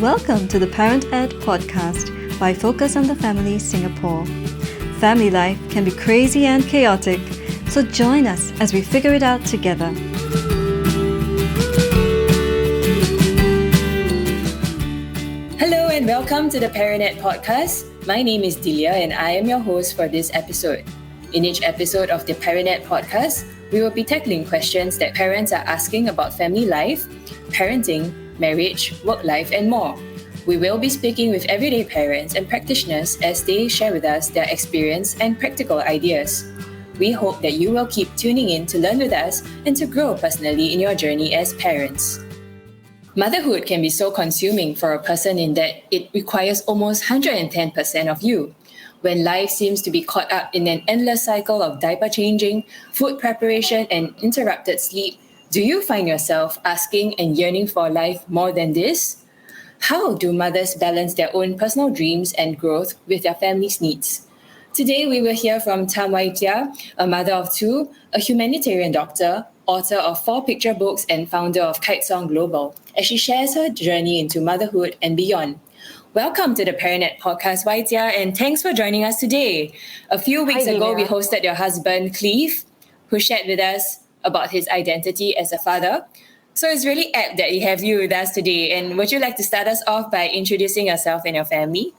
Welcome to the Parent Ed podcast by Focus on the Family Singapore. Family life can be crazy and chaotic, so join us as we figure it out together. Hello and welcome to the Parent Ed podcast. My name is Delia and I am your host for this episode. In each episode of the Parent Ed podcast, we will be tackling questions that parents are asking about family life, parenting, marriage, work life, and more. We will be speaking with everyday parents and practitioners as they share with us their experience and practical ideas. We hope that you will keep tuning in to learn with us and to grow personally in your journey as parents. Motherhood can be so consuming for a person in that it requires almost 110% of you. When life seems to be caught up in an endless cycle of diaper changing, food preparation, and interrupted sleep, do you find yourself asking and yearning for life more than this? How do mothers balance their own personal dreams and growth with their family's needs? Today, we will hear from Tam Wai Jia, a mother of two, a humanitarian doctor, author of 4 picture books, and founder of Kitesong Global, as she shares her journey into motherhood and beyond. Welcome to the Parent Ed podcast, Wai Jia, and thanks for joining us today. A few weeks ago, we hosted your husband, Cleve, who shared with us about his identity as a father. So it's really apt that we have you with us today. And would you like to start us off by introducing yourself and your family?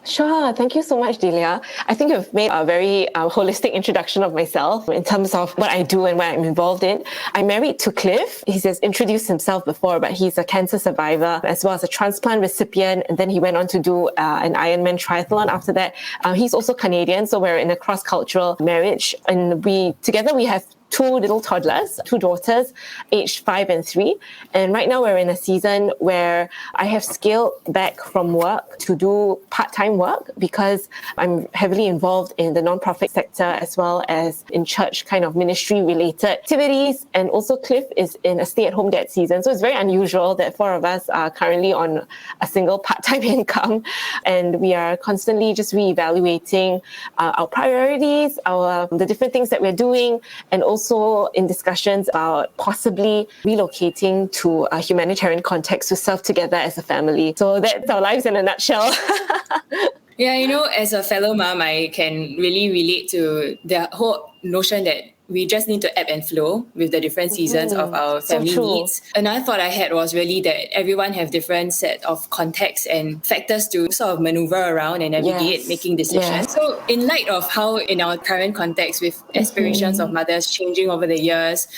Sure. Thank you so much, Delia. I think you've made a very holistic introduction of myself in terms of what I do and what I'm involved in. I'm married to Cliff. He has introduced himself before, but he's a cancer survivor as well as a transplant recipient. And then he went on to do an Ironman triathlon after that. He's also Canadian, so we're in a cross-cultural marriage. And together we have 2 little toddlers, 2 daughters, aged 5 and 3. And right now we're in a season where I have scaled back from work to do part-time work because I'm heavily involved in the non-profit sector as well as in church kind of ministry-related activities. And also Cliff is in a stay-at-home dad season. So it's very unusual that 4 of us are currently on a single part-time income. And we are constantly just reevaluating our priorities, the different things that we're doing, and also in discussions about possibly relocating to a humanitarian context to serve together as a family. So that's our lives in a nutshell. Yeah, as a fellow mom, I can really relate to the whole notion that we just need to ebb and flow with the different seasons of our family needs. Another thought I had was really that everyone have different set of contexts and factors to sort of maneuver around and navigate making decisions. Yes. So in light of how in our current context with aspirations of mothers changing over the years,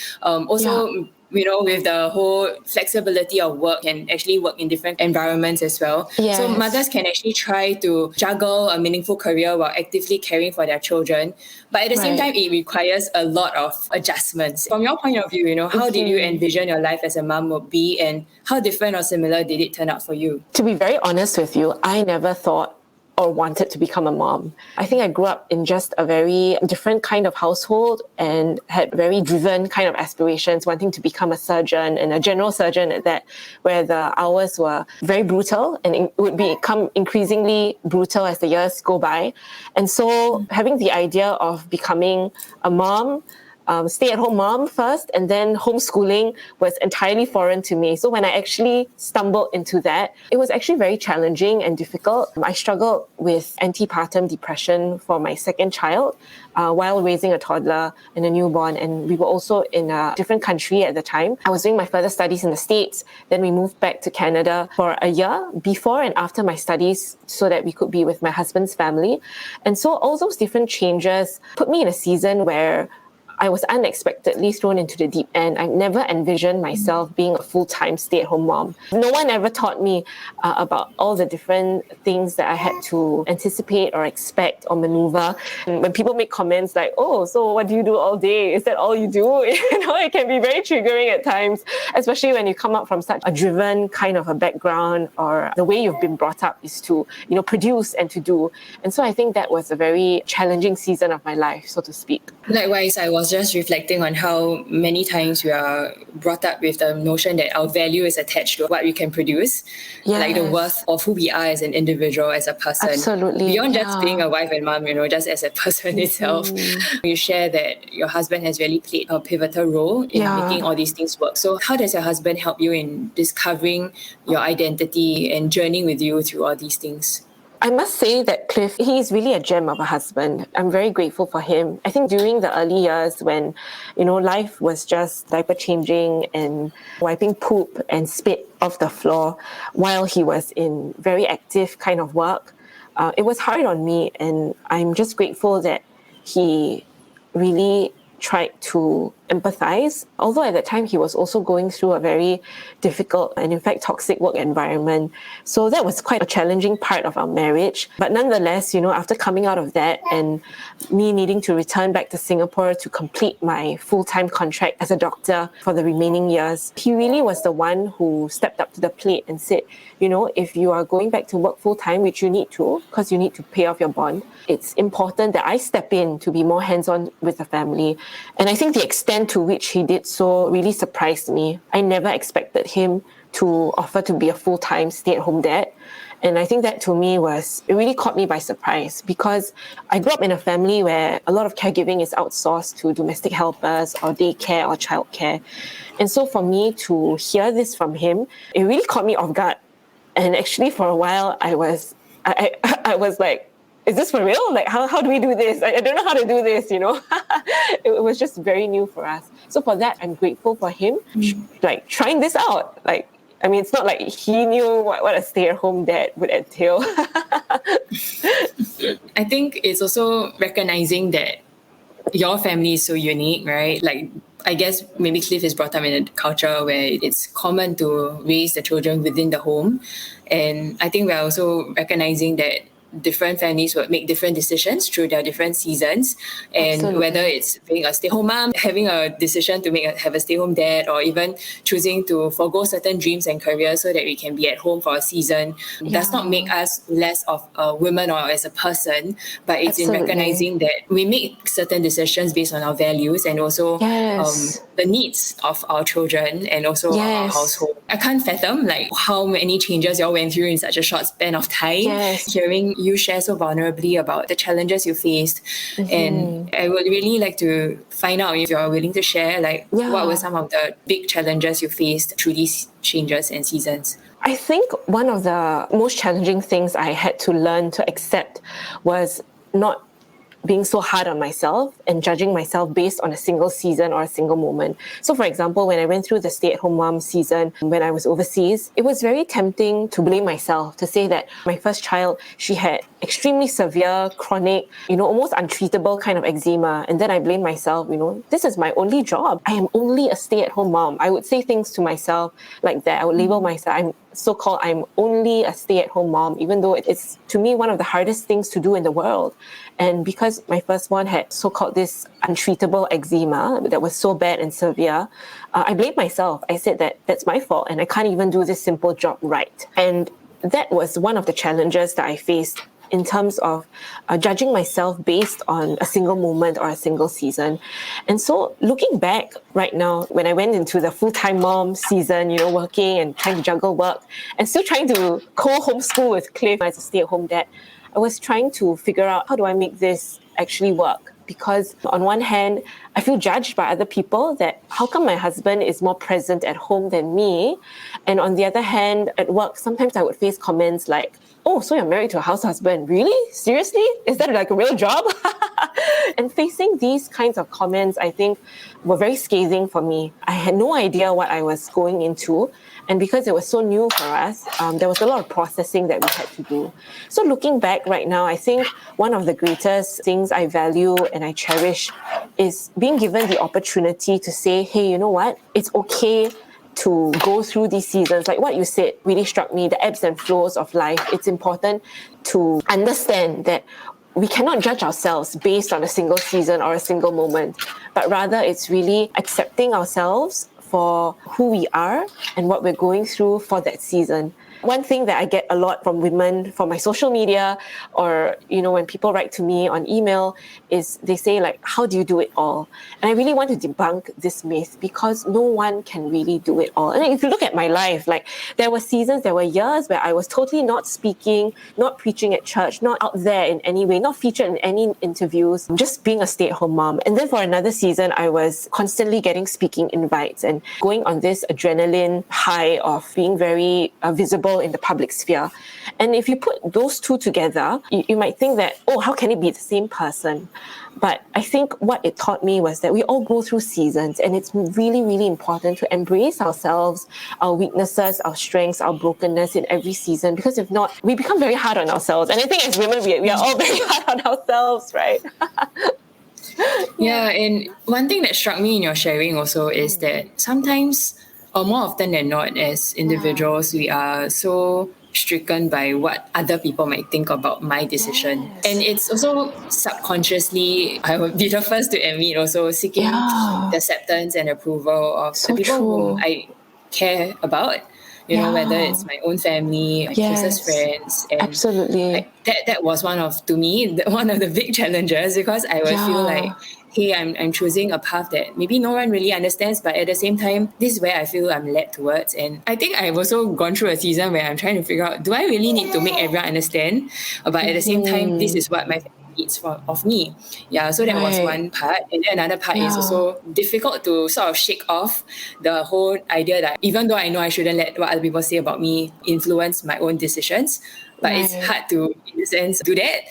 with the whole flexibility of work and actually work in different environments as well. Yes. So mothers can actually try to juggle a meaningful career while actively caring for their children. But at the same time, it requires a lot of adjustments. From your point of view, how did you envision your life as a mom would be, and how different or similar did it turn out for you? To be very honest with you, I never thought or wanted to become a mom. I think I grew up in just a very different kind of household and had very driven kind of aspirations, wanting to become a surgeon and a general surgeon at that, where the hours were very brutal and it would become increasingly brutal as the years go by. And so having the idea of becoming a mom, stay-at-home mom first, and then homeschooling was entirely foreign to me. So when I actually stumbled into that, it was actually very challenging and difficult. I struggled with antepartum depression for my second child while raising a toddler and a newborn. And we were also in a different country at the time. I was doing my further studies in the States. Then we moved back to Canada for a year before and after my studies so that we could be with my husband's family. And so all those different changes put me in a season where I was unexpectedly thrown into the deep end. I never envisioned myself being a full-time stay-at-home mom. No one ever taught me about all the different things that I had to anticipate or expect or maneuver. And when people make comments like, "Oh, so what do you do all day? Is that all you do?" It can be very triggering at times, especially when you come up from such a driven kind of a background, or the way you've been brought up is to, produce and to do. And so I think that was a very challenging season of my life, so to speak. Likewise, I was was just reflecting on how many times we are brought up with the notion that our value is attached to what we can produce, like the worth of who we are as an individual, as a person. Absolutely. Beyond just being a wife and mom, just as a person itself. You share that your husband has really played a pivotal role in making all these things work. So how does your husband help you in discovering your identity and journeying with you through all these things? I must say that Cliff, he's really a gem of a husband. I'm very grateful for him. I think during the early years when, life was just diaper changing and wiping poop and spit off the floor while he was in very active kind of work, it was hard on me. And I'm just grateful that he really tried to empathize, although at that time he was also going through a very difficult and in fact toxic work environment. So that was quite a challenging part of our marriage. But nonetheless, after coming out of that and me needing to return back to Singapore to complete my full-time contract as a doctor for the remaining years, he really was the one who stepped up to the plate and said, if you are going back to work full-time, which you need to, because you need to pay off your bond, it's important that I step in to be more hands-on with the family. And I think the extent to which he did so really surprised me. I never expected him to offer to be a full-time stay-at-home dad. And I think that to me it really caught me by surprise, because I grew up in a family where a lot of caregiving is outsourced to domestic helpers or daycare or childcare. And so for me to hear this from him, it really caught me off guard. And actually for a while I was like, is this for real? Like, how do we do this? I don't know how to do this, It was just very new for us. So for that, I'm grateful for him, trying this out. It's not like he knew what a stay-at-home dad would entail. I think it's also recognizing that your family is so unique, right? I guess maybe Cliff is brought up in a culture where it's common to raise the children within the home. And I think we're also recognizing that different families would make different decisions through their different seasons. And Absolutely. whether it's being a stay-home mom, having a decision to have a stay-home dad, or even choosing to forego certain dreams and careers so that we can be at home for a season, does not make us less of a woman or as a person, but it's in recognizing that we make certain decisions based on our values and also the needs of our children and also our household. I can't fathom how many changes you all went through in such a short span of time. Hearing you share so vulnerably about the challenges you faced. And I would really like to find out if you're willing to share what were some of the big challenges you faced through these changes and seasons. I think one of the most challenging things I had to learn to accept was not being so hard on myself and judging myself based on a single season or a single moment. So for example, when I went through the stay-at-home mom season when I was overseas, it was very tempting to blame myself, to say that my first child, she had extremely severe, chronic, almost untreatable kind of eczema. And then I blame myself, this is my only job. I am only a stay-at-home mom. I would say things to myself like that. I would label myself, I'm only a stay-at-home mom, even though it's, to me, one of the hardest things to do in the world. And because my first one had so-called this untreatable eczema that was so bad and severe, I blamed myself. I said that that's my fault and I can't even do this simple job right. And that was one of the challenges that I faced in terms of judging myself based on a single moment or a single season. And so looking back right now, when I went into the full-time mom season, working and trying to juggle work and still trying to co-homeschool with Cliff as a stay-at-home dad, I was trying to figure out how do I make this actually work? Because on one hand, I feel judged by other people that how come my husband is more present at home than me? And on the other hand, at work, sometimes I would face comments like, oh, so you're married to a house husband? Really? Seriously? Is that a real job? And facing these kinds of comments, I think, were very scathing for me. I had no idea what I was going into. And because it was so new for us, there was a lot of processing that we had to do. So looking back right now, I think one of the greatest things I value and I cherish is being given the opportunity to say, hey, you know what? It's okay to go through these seasons. Like what you said really struck me, the ebbs and flows of life. It's important to understand that we cannot judge ourselves based on a single season or a single moment, but rather it's really accepting ourselves for who we are and what we're going through for that season. one thing that I get a lot from women from my social media, or, when people write to me on email, is they say like, how do you do it all? And I really want to debunk this myth, because no one can really do it all. And if you look at my life, like there were years where I was totally not speaking, not preaching at church, not out there in any way, not featured in any interviews, just being a stay-at-home mom. And then for another season, I was constantly getting speaking invites and going on this adrenaline high of being very visible in the public sphere. And if you put those two together, you might think that, oh, how can it be the same person? But I think what it taught me was that we all go through seasons, and it's really, really important to embrace ourselves, our weaknesses, our strengths, our brokenness in every season, because if not, we become very hard on ourselves. And I think as women, we are all very hard on ourselves, right? Yeah, and one thing that struck me in your sharing also is that sometimes, or more often than not, as individuals, we are so stricken by what other people might think about my decision. Yes. And it's also subconsciously, I would be the first to admit, also seeking the acceptance and approval of So the people whom true. I care about. Whether it's my own family, my closest friends. And absolutely. that was one of the big challenges, because I would feel like, hey, I'm choosing a path that maybe no one really understands, but at the same time, this is where I feel I'm led towards. And I think I've also gone through a season where I'm trying to figure out, do I really need to make everyone understand? But at the same time, this is what my family needs of me. Yeah, so that was one part. And then another part is also difficult to sort of shake off the whole idea that even though I know I shouldn't let what other people say about me influence my own decisions, but it's hard to, in a sense, do that.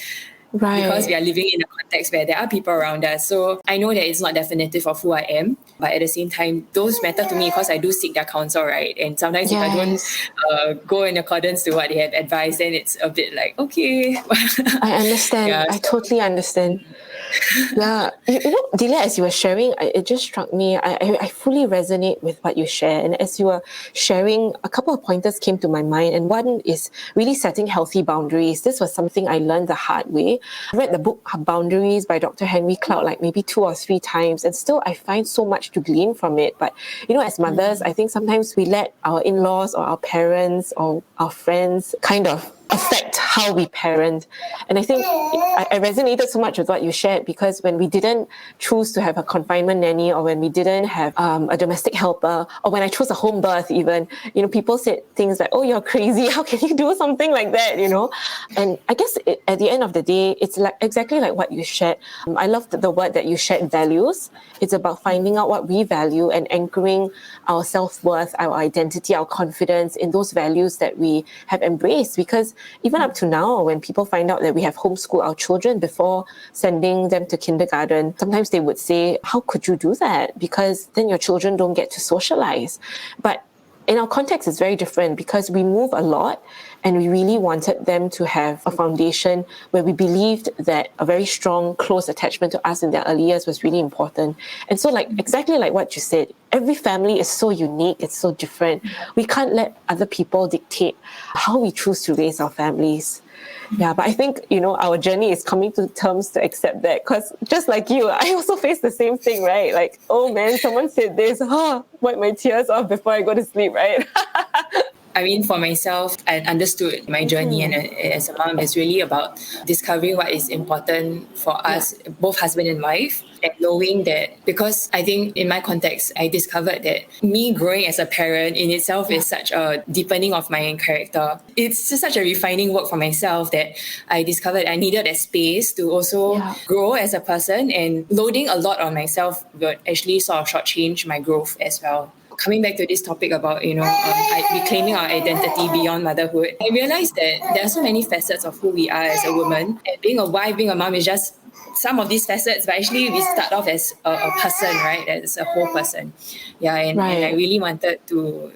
Because we are living in a context where there are people around us. So I know that it's not definitive of who I am, but at the same time, those matter to me because I do seek their counsel, right? And sometimes if I don't go in accordance to what they have advised, then it's a bit like, okay. I understand. I totally understand. Yeah, Delia, as you were sharing, it just struck me. I fully resonate with what you share. And as you were sharing, a couple of pointers came to my mind. And one is really setting healthy boundaries. This was something I learned the hard way. I read the book Boundaries by Dr. Henry Cloud like maybe 2 or 3 times. And still, I find so much to glean from it. But, as mothers, I think sometimes we let our in-laws or our parents or our friends kind of affect how we parent. And I think I resonated so much with what you shared, because when we didn't choose to have a confinement nanny, or when we didn't have a domestic helper, or when I chose a home birth even, people said things like, oh, you're crazy, how can you do something like that, And I guess at the end of the day, it's like exactly like what you shared. I love the word that you shared, values. It's about finding out what we value and anchoring our self-worth, our identity, our confidence in those values that we have embraced. Because even up to now, when people find out that we have homeschooled our children before sending them to kindergarten, sometimes they would say, how could you do that? Because then your children don't get to socialize. But in our context, it's very different, because we move a lot, and we really wanted them to have a foundation where we believed that a very strong, close attachment to us in their early years was really important. And so exactly like what you said, every family is so unique, it's so different. We can't let other people dictate how we choose to raise our families. Yeah, but I think, our journey is coming to terms to accept that, because just like you, I also face the same thing, right? Like, oh man, someone said this, wipe my tears off before I go to sleep, right? I mean, for myself, I understood my journey and as a mom is really about discovering what is important for us, both husband and wife, and knowing that, because I think in my context, I discovered that me growing as a parent in itself is such a deepening of my character. It's just such a refining work for myself that I discovered I needed that space to also grow as a person, and loading a lot on myself would actually sort of shortchange my growth as well. Coming back to this topic about, reclaiming our identity beyond motherhood, I realized that there are so many facets of who we are as a woman. And being a wife, being a mom is just some of these facets, but actually we start off as a person, right? As a whole person. Yeah, and I really wanted to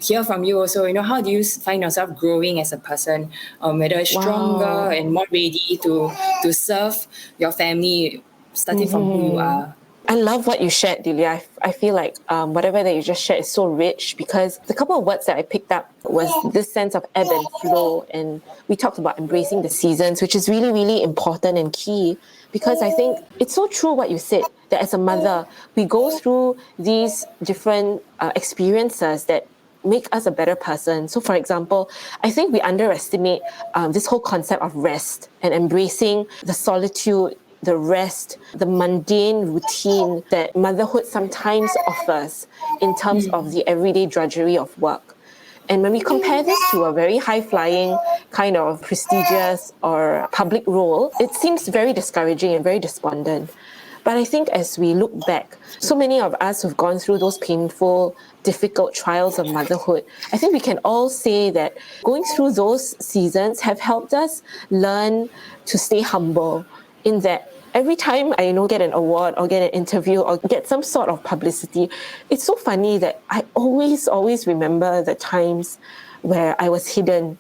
hear from you also, how do you find yourself growing as a person, whether stronger and more ready to serve your family, starting from who you are? I love what you shared, Delia. I feel like whatever that you just shared is so rich, because the couple of words that I picked up was this sense of ebb and flow. And we talked about embracing the seasons, which is really, really important and key, because I think it's so true what you said, that as a mother, we go through these different experiences that make us a better person. So for example, I think we underestimate this whole concept of rest and embracing the solitude, the rest, the mundane routine that motherhood sometimes offers in terms of the everyday drudgery of work. And when we compare this to a very high-flying kind of prestigious or public role, it seems very discouraging and very despondent. But I think as we look back, so many of us who've gone through those painful, difficult trials of motherhood, I think we can all say that going through those seasons have helped us learn to stay humble, in that every time I get an award or get an interview or get some sort of publicity, it's so funny that I always remember the times where I was hidden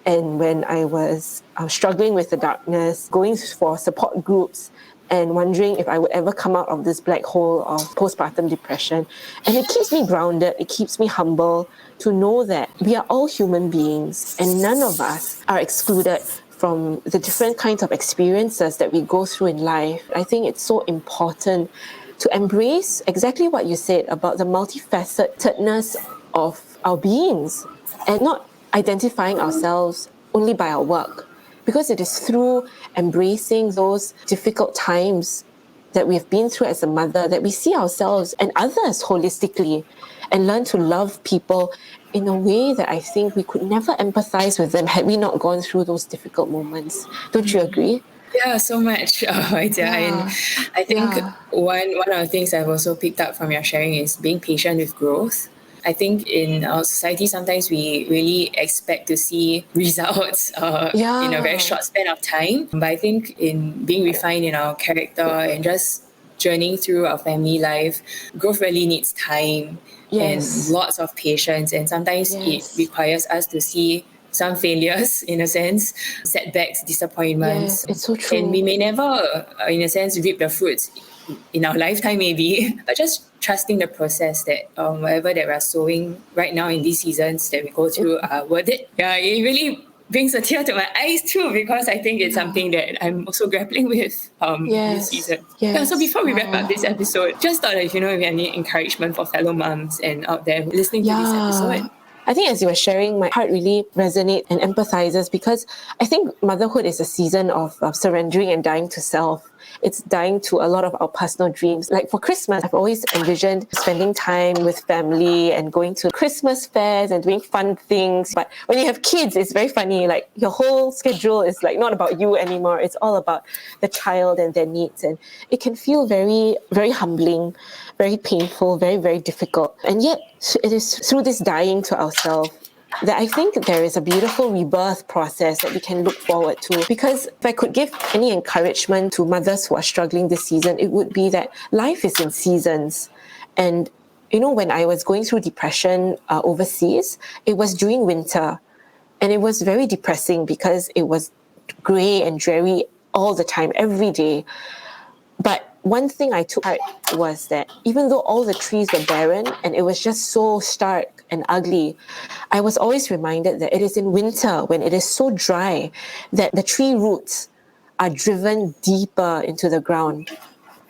and when I was struggling with the darkness, going for support groups and wondering if I would ever come out of this black hole of postpartum depression. And it keeps me grounded, it keeps me humble to know that we are all human beings and none of us are excluded from the different kinds of experiences that we go through in life. I think it's so important to embrace exactly what you said about the multifacetedness of our beings and not identifying ourselves only by our work. Because it is through embracing those difficult times that we've been through as a mother that we see ourselves and others holistically and learn to love people in a way that I think we could never empathize with them had we not gone through those difficult moments. Don't you agree? Yeah, so much. And I think one of the things I've also picked up from your sharing is being patient with growth. I think in our society, sometimes we really expect to see results in a very short span of time. But I think in being refined in our character and just journeying through our family life, growth really needs time and lots of patience. And sometimes it requires us to see some failures, in a sense, setbacks, disappointments. It's so true. And we may never, in a sense, reap the fruits in our lifetime maybe, but just trusting the process that whatever that we're sowing right now in these seasons that we go through are worth it. Yeah, it really brings a tear to my eyes too, because I think it's something that I'm also grappling with this season. Yeah, so before we wrap up this episode, just thought if you have any encouragement for fellow moms and out there listening to this episode. I think as you were sharing, my heart really resonates and empathizes because I think motherhood is a season of surrendering and dying to self. It's dying to a lot of our personal dreams. Like for Christmas, I've always envisioned spending time with family and going to Christmas fairs and doing fun things. But when you have kids, it's very funny. Like your whole schedule is like not about you anymore. It's all about the child and their needs. And it can feel very, very humbling, very painful, very, very difficult. And yet it is through this dying to ourselves that I think there is a beautiful rebirth process that we can look forward to. Because if I could give any encouragement to mothers who are struggling this season, it would be that life is in seasons. And, when I was going through depression overseas, it was during winter. And it was very depressing because it was grey and dreary all the time, every day. But one thing I took out was that even though all the trees were barren and it was just so stark and ugly, I was always reminded that it is in winter, when it is so dry, that the tree roots are driven deeper into the ground.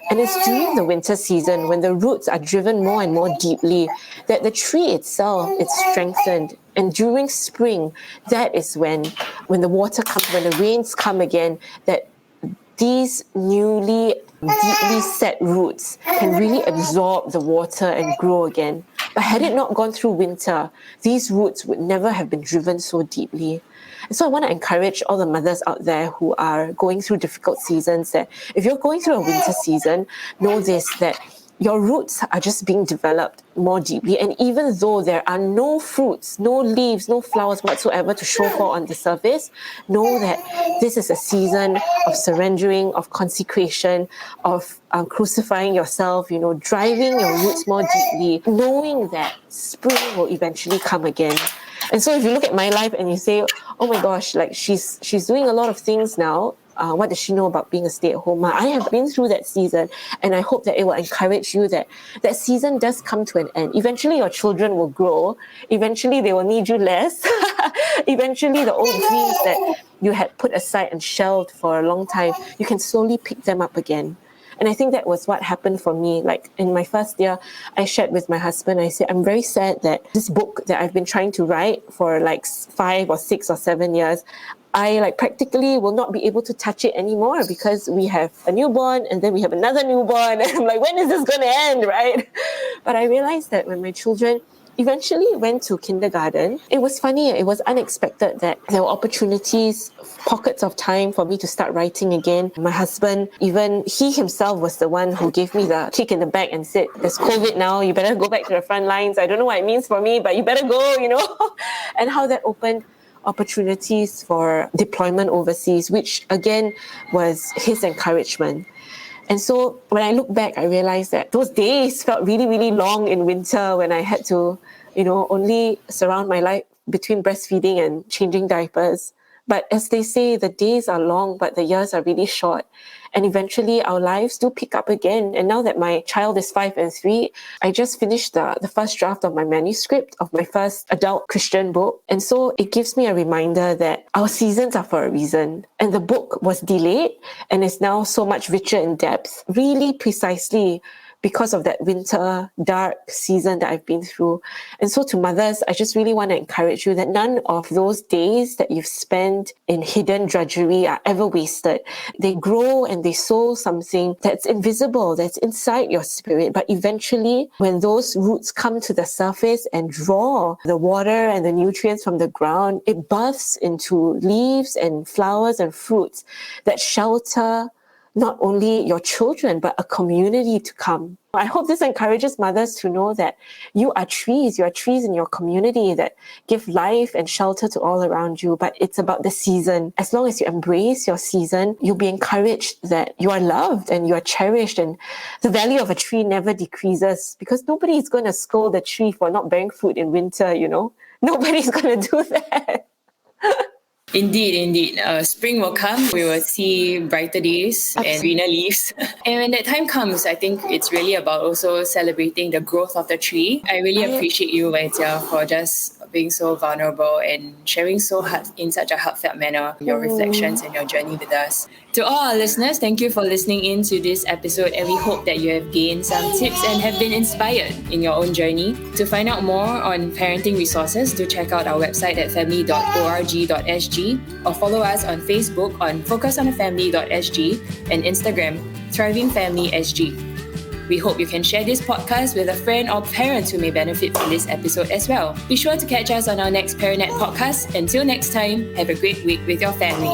And it's during the winter season, when the roots are driven more and more deeply, that the tree itself is strengthened. And during spring, that is when the water comes, when the rains come again, that these newly deeply set roots can really absorb the water and grow again. But had it not gone through winter, these roots would never have been driven so deeply. And so I want to encourage all the mothers out there who are going through difficult seasons that if you're going through a winter season, know this, that your roots are just being developed more deeply. And even though there are no fruits, no leaves, no flowers whatsoever to show for on the surface, know that this is a season of surrendering, of consecration, of crucifying yourself, driving your roots more deeply, knowing that spring will eventually come again. And so if you look at my life and you say, oh my gosh, like she's doing a lot of things now, what does she know about being a stay-at-home mom? I have been through that season, and I hope that it will encourage you that that season does come to an end. Eventually, your children will grow. Eventually, they will need you less. Eventually, the old dreams that you had put aside and shelved for a long time, you can slowly pick them up again. And I think that was what happened for me. Like in my first year, I shared with my husband, I said, I'm very sad that this book that I've been trying to write for like 5 or 6 or 7 years, I like practically will not be able to touch it anymore because we have a newborn and then we have another newborn. And I'm like, when is this going to end, right? But I realized that when my children eventually went to kindergarten, it was funny, it was unexpected that there were opportunities, pockets of time for me to start writing again. My husband, even he himself was the one who gave me the kick in the back and said, there's COVID now, you better go back to the front lines. I don't know what it means for me, but you better go, and how that opened opportunities for deployment overseas, which again was his encouragement. And so when I look back, I realized that those days felt really, really long in winter when I had to, only surround my life between breastfeeding and changing diapers. But as they say, the days are long, but the years are really short. And eventually our lives do pick up again. And now that my child is 5 and 3, I just finished the first draft of my manuscript of my first adult Christian book. And so it gives me a reminder that our seasons are for a reason. And the book was delayed and is now so much richer in depth, really precisely because of that winter, dark season that I've been through. And so to mothers, I just really want to encourage you that none of those days that you've spent in hidden drudgery are ever wasted. They grow and they sow something that's invisible, that's inside your spirit. But eventually, when those roots come to the surface and draw the water and the nutrients from the ground, it births into leaves and flowers and fruits that shelter not only your children, but a community to come. I hope this encourages mothers to know that you are trees in your community that give life and shelter to all around you, but it's about the season. As long as you embrace your season, you'll be encouraged that you are loved and you are cherished, and the value of a tree never decreases because nobody is going to scold a tree for not bearing fruit in winter, Nobody's going to do that. Indeed. Spring will come. We will see brighter days and greener leaves. And when that time comes, I think it's really about also celebrating the growth of the tree. I really appreciate you, Wai Jia, for just being so vulnerable and sharing in such a heartfelt manner your reflections and your journey with us. To all our listeners, thank you for listening in to this episode, and we hope that you have gained some tips and have been inspired in your own journey. To find out more on parenting resources, do check out our website at family.org.sg or follow us on Facebook on focusonthefamily.sg and Instagram thrivingfamilysg. We hope you can share this podcast with a friend or parents who may benefit from this episode as well. Be sure to catch us on our next Parentnet podcast. Until next time, have a great week with your family.